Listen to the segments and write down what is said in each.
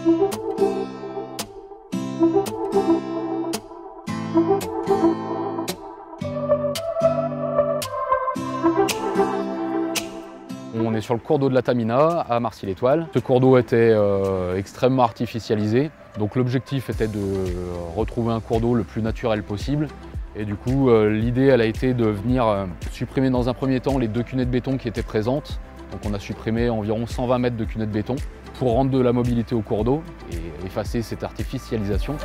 On est sur le cours d'eau de la Tamina à Marcy-l'Étoile. Ce cours d'eau était extrêmement artificialisé, donc l'objectif était de retrouver un cours d'eau le plus naturel possible. Et du coup, l'idée elle a été de venir supprimer dans un premier temps les 2 cunettes de béton qui étaient présentes. Donc on a supprimé environ 120 mètres de cunettes de béton pour rendre de la mobilité au cours d'eau et effacer cette artificialisation.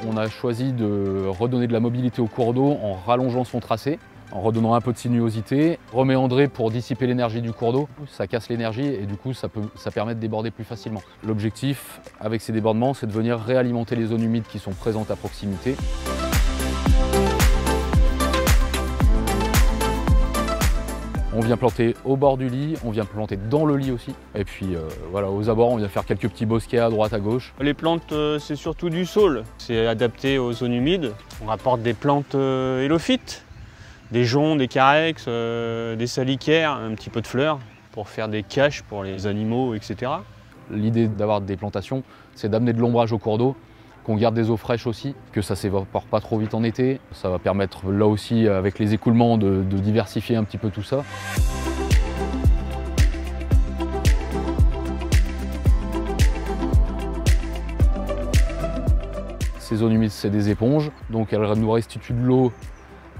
On a choisi de redonner de la mobilité au cours d'eau en rallongeant son tracé, en redonnant un peu de sinuosité, reméandrer pour dissiper l'énergie du cours d'eau. Ça casse l'énergie et du coup ça permet de déborder plus facilement. L'objectif avec ces débordements, c'est de venir réalimenter les zones humides qui sont présentes à proximité. On vient planter au bord du lit, on vient planter dans le lit aussi. Et puis voilà, aux abords, on vient faire quelques petits bosquets à droite, à gauche. Les plantes, c'est surtout du saule. C'est adapté aux zones humides. On rapporte des plantes hélophytes, des joncs, des carex, des salicaires, un petit peu de fleurs pour faire des caches pour les animaux, etc. L'idée d'avoir des plantations, c'est d'amener de l'ombrage au cours d'eau, qu'on garde des eaux fraîches aussi, que ça ne s'évapore pas trop vite en été. Ça va permettre là aussi, avec les écoulements, de diversifier un petit peu tout ça. Ces zones humides, c'est des éponges, donc elles nous restituent de l'eau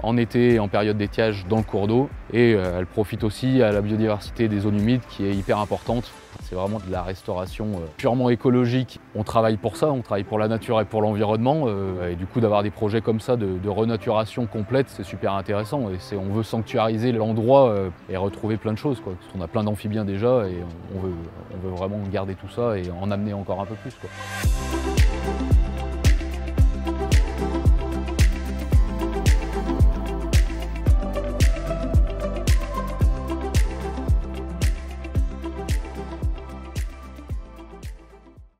en été et en période d'étiage dans le cours d'eau. Et elles profitent aussi à la biodiversité des zones humides qui est hyper importante. C'est vraiment de la restauration purement écologique. On travaille pour ça, on travaille pour la nature et pour l'environnement. Et du coup, d'avoir des projets comme ça de renaturation complète, c'est super intéressant. Et on veut sanctuariser l'endroit et retrouver plein de choses, quoi. Parce qu'on a plein d'amphibiens déjà et on veut vraiment garder tout ça et en amener encore un peu plus, quoi.